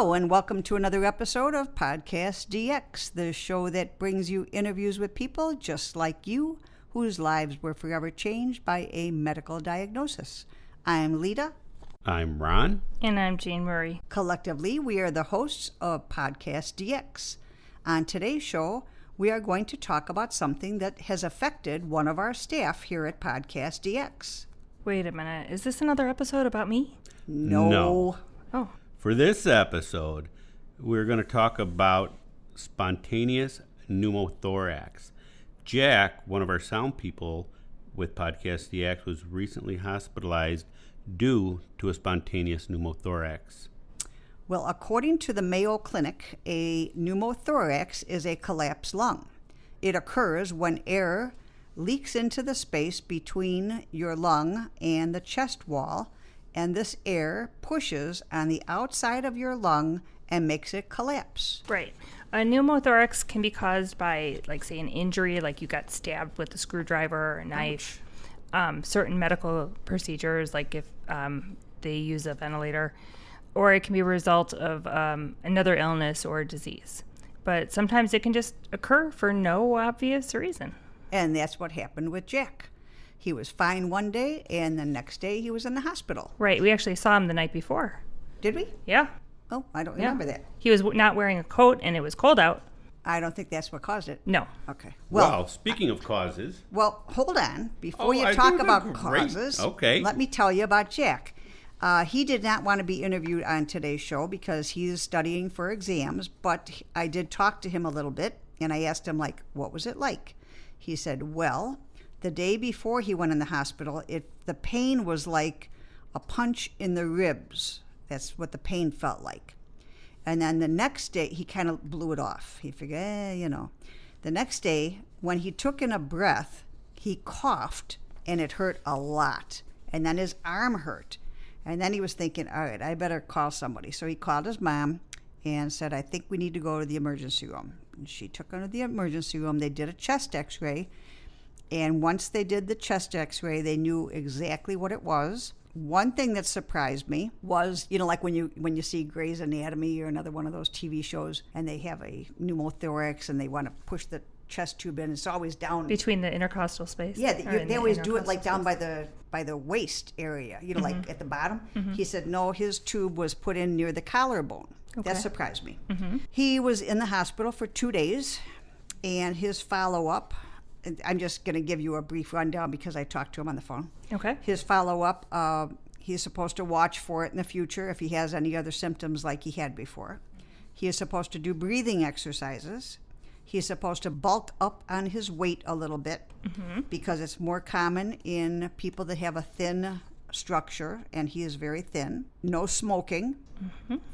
Hello, and welcome to another episode of Podcast DX, the show that brings you interviews with people just like you, whose lives were forever changed by a medical diagnosis. I'm Lita. I'm Ron. And I'm Jane Murray. Collectively, we are the hosts of Podcast DX. On today's show, we are going to talk about something that has affected one of our staff here at Podcast DX. Wait a minute. Is this another episode about me? No. Oh. For this episode, we're going to talk about spontaneous pneumothorax. Jack, one of our sound people with Podcast DX, was recently hospitalized due to a spontaneous pneumothorax. Well, according to the Mayo Clinic, a pneumothorax is a collapsed lung. It occurs when air leaks into the space between your lung and the chest wall, and this air pushes on the outside of your lung and makes it collapse. Right. A pneumothorax can be caused by, like, say, an injury, like you got stabbed with a screwdriver or a knife. Certain medical procedures, like if they use a ventilator, or it can be a result of another illness or disease. But sometimes it can just occur for no obvious reason. And that's what happened with Jack. He was fine one day, and the next day he was in the hospital. Right. We actually saw him the night before. Did we? Yeah. Oh, I don't remember that. He was not wearing a coat, and it was cold out. I don't think that's what caused it. No. Okay. Well, speaking of causes. Well, hold on. Before you I talk do about have great- causes, okay. let me tell you about Jack. He did not want to be interviewed on today's show because he's studying for exams, but I did talk to him a little bit, and I asked him, like, what was it like? He said, well, the day before he went in the hospital, the pain was like a punch in the ribs. That's what the pain felt like. And then the next day, he kind of blew it off. He figured, The next day, when he took in a breath, he coughed, and it hurt a lot. And then his arm hurt. And then he was thinking, all right, I better call somebody. So he called his mom and said, I think we need to go to the emergency room. And she took him to the emergency room. They did a chest x-ray. And once they did the chest x-ray, they knew exactly what it was. One thing that surprised me was, like when you see Grey's Anatomy or another one of those TV shows, and they have a pneumothorax and they want to push the chest tube in, it's always down between the intercostal space. Yeah, they always do it like down by the waist area, like at the bottom. Mm-hmm. He said no, his tube was put in near the collarbone. Okay. That surprised me. Mm-hmm. He was in the hospital for 2 days, and his follow-up, I'm just going to give you a brief rundown because I talked to him on the phone. Okay. His follow-up, he's supposed to watch for it in the future if he has any other symptoms like he had before. He is supposed to do breathing exercises. He's supposed to bulk up on his weight a little bit because it's more common in people that have a thin structure, and he is very thin. No smoking.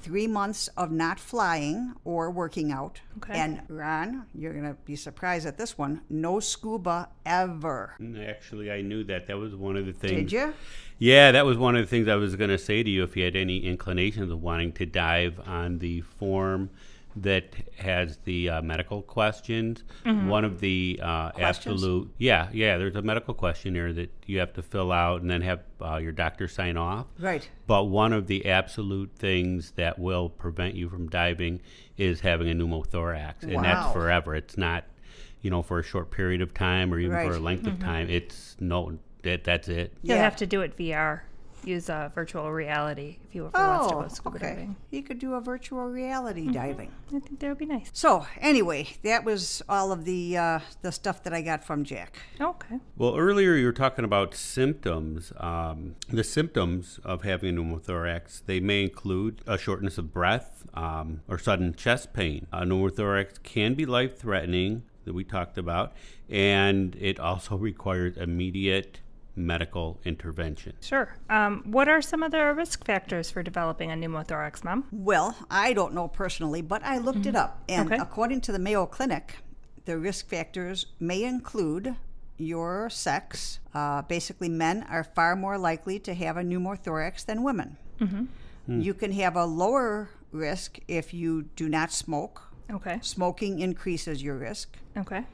3 months of not flying or working out. Okay. And Ron, you're going to be surprised at this one. No scuba ever. Actually, I knew that. That was one of the things. Did you? Yeah, that was one of the things I was going to say to you if you had any inclinations of wanting to dive on the form that has the medical questions. One of the absolute, there's a medical questionnaire that you have to fill out and then have your doctor sign off. Right. But one of the absolute things that will prevent you from diving is having a pneumothorax. And that's forever. It's not, for a short period of time or even for a length of time. It's that's it. You'll have to do it VR. Use virtual reality if you ever wants to go scuba diving. He could do a virtual reality diving. I think that would be nice. So anyway, that was all of the stuff that I got from Jack. Okay. Well, earlier you were talking about symptoms. The symptoms of having a pneumothorax, they may include a shortness of breath or sudden chest pain. A pneumothorax can be life-threatening, that we talked about, and it also requires immediate medical intervention. Sure. What are some of the risk factors for developing a pneumothorax, Mom? Well, I don't know personally, but I looked it up. And according to the Mayo Clinic, the risk factors may include your sex. Basically, men are far more likely to have a pneumothorax than women. You can have a lower risk if you do not smoke. Okay. Smoking increases your risk. Okay.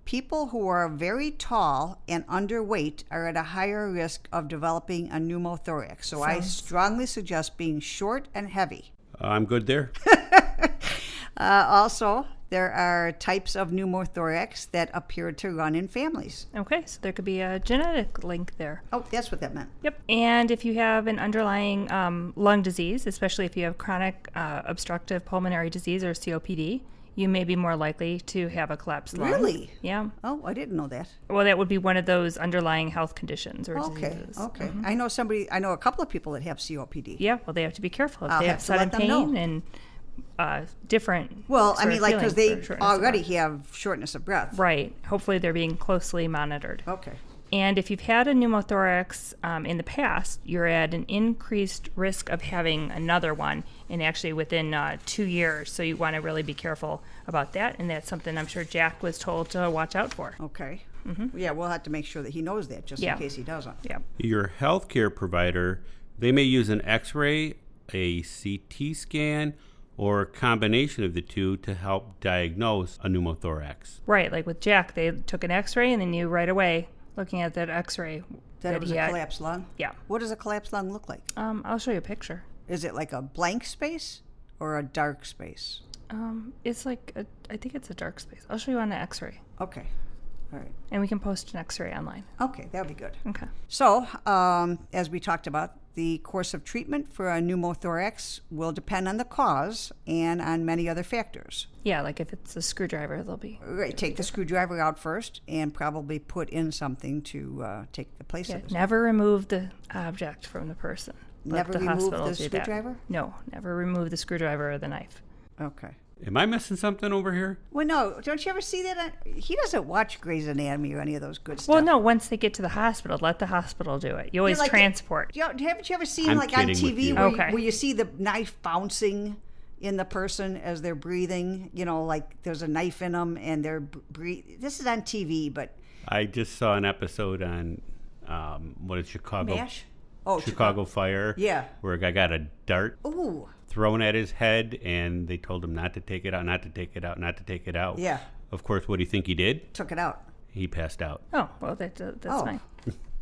People who are very tall and underweight are at a higher risk of developing a pneumothorax. So I strongly suggest being short and heavy. I'm good there. Also, there are types of pneumothorax that appear to run in families. Okay, so there could be a genetic link there. Oh, that's what that meant. Yep. And if you have an underlying lung disease, especially if you have chronic obstructive pulmonary disease or COPD, you may be more likely to have a collapsed lung. Really? Yeah. Oh, I didn't know that. Well, that would be one of those underlying health conditions or Okay, diseases. okay. I know a couple of people that have COPD. Yeah, well, they have to be careful. If I'll they have have to sudden let them know. pain and different. Well, I sort mean, of like, because they feelings for shortness of already breath. have shortness of breath. Right. Hopefully, they're being closely monitored. Okay. And if you've had a pneumothorax in the past, you're at an increased risk of having another one, and actually within 2 years. So you want to really be careful about that, and that's something I'm sure Jack was told to watch out for. Okay. Yeah, we'll have to make sure that he knows that just Yeah. in case he doesn't. Yeah. Your healthcare provider, they may use an X-ray, a CT scan, or a combination of the two to help diagnose a pneumothorax. Right. Like with Jack, they took an X-ray, and they knew right away, looking at that X-ray, That it was he a had. collapsed lung? Yeah. What does a collapsed lung look like? I'll show you a picture. Is it like a blank space or a dark space? It's like I think it's a dark space. I'll show you on the X-ray, Okay. All right. and we can post an X-ray online. Okay, that would be good. Okay. So, as we talked about, the course of treatment for a pneumothorax will depend on the cause and on many other factors. Yeah, like if it's a screwdriver, they'll be. Right, take the screwdriver out first and probably put in something to take the place Yeah, of it. never remove the object from the person. Let Never the remove hospital the do that. screwdriver? No, never remove the screwdriver or the knife. Okay. Am I missing something over here? Well, no, don't you ever see that? He doesn't watch Grey's Anatomy or any of those good stuff. Well, no, once they get to the hospital, let the hospital do it. You always like transport. Haven't you ever seen, I'm like, on kidding with TV you. where, Okay. where you see the knife bouncing in the person as they're breathing? You know, like there's a knife in them and they're breathing. This is on TV, but... I just saw an episode on, what is Chicago? MASH? Oh, Chicago Fire. Yeah. Where a guy got a dart Ooh. thrown at his head, and they told him not to take it out, not to take it out, not to take it out. Yeah. Of course, what do you think he did? Took it out. He passed out. Oh, well, that's Oh. fine.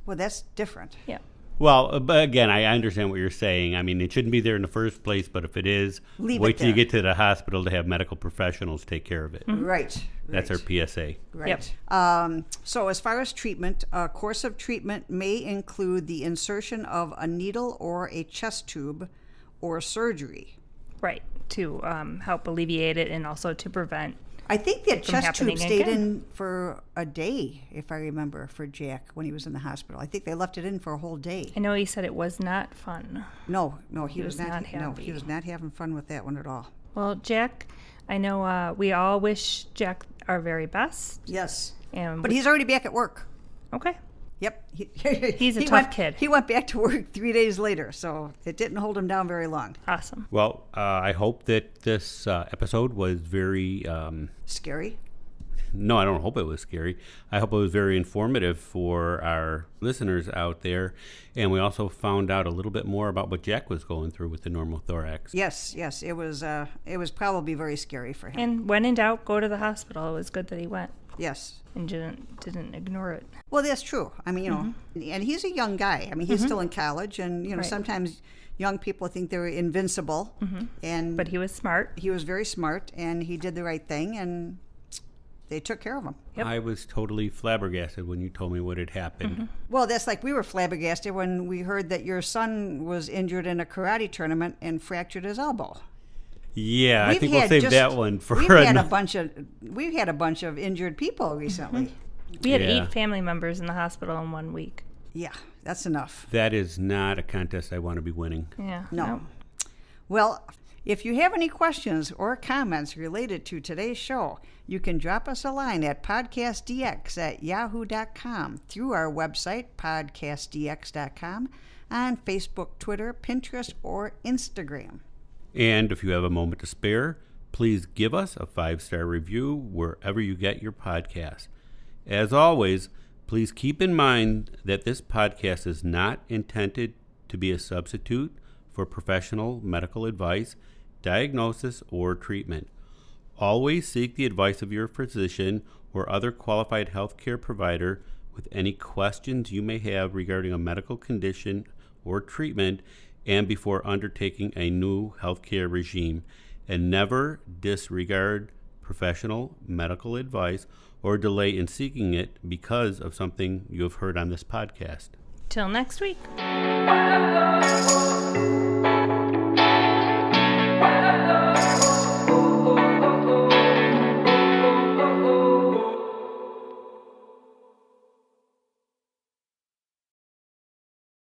Well, that's different. Yeah. Well, but again, I understand what you're saying. I mean, it shouldn't be there in the first place, but if it is, Leave wait it till you there. get to the hospital to have medical professionals take care of it. Right. That's our PSA. Right. Yep. So as far as treatment, a course of treatment may include the insertion of a needle or a chest tube or surgery. Right. To help alleviate it and also to prevent. I think that From chest tube happening stayed again. in for a day, if I remember, for Jack when he was in the hospital. I think they left it in for a whole day. I know he said it was not fun. No, he was was not. not No, happy. he was not having fun with that one at all. Well, Jack, I know we all wish Jack our very best. Yes, And but he's already back at work. okay. Yep, He's a he tough went, kid. He went back to work 3 days later, so it didn't hold him down very long. Awesome. Well, I hope that this episode was very... Scary. No, I don't hope it was scary. I hope it was very informative for our listeners out there. And we also found out a little bit more about what Jack was going through with the pneumothorax. Yes, it was probably very scary for him. And when in doubt, go to the hospital. It was good that he went Yes. and didn't ignore it. Well, that's true. I mean, you know, and he's a young guy. I mean, he's still in college, and you know, Right. sometimes young people think they're invincible, and But he was smart. he was very smart, and he did the right thing, and they took care of him. Yep. I was totally flabbergasted when you told me what had happened. Well, that's like we were flabbergasted when we heard that your son was injured in a karate tournament and fractured his elbow. Yeah, I We've think we'll had save just- that one for we've had another. we've had a bunch of injured people recently. We had Yeah. 8 family members in the hospital in 1 week. Yeah, that's enough. That is not a contest I want to be winning. Yeah. No. Well, if you have any questions or comments related to today's show, you can drop us a line at podcastdx@yahoo.com, through our website, podcastdx.com, on Facebook, Twitter, Pinterest, or Instagram. And if you have a moment to spare, please give us a 5-star review wherever you get your podcast. As always, please keep in mind that this podcast is not intended to be a substitute for professional medical advice, diagnosis, or treatment. Always seek the advice of your physician or other qualified healthcare provider with any questions you may have regarding a medical condition or treatment, and before undertaking a new healthcare regime, and never disregard professional medical advice or delay in seeking it because of something you have heard on this podcast. Till next week.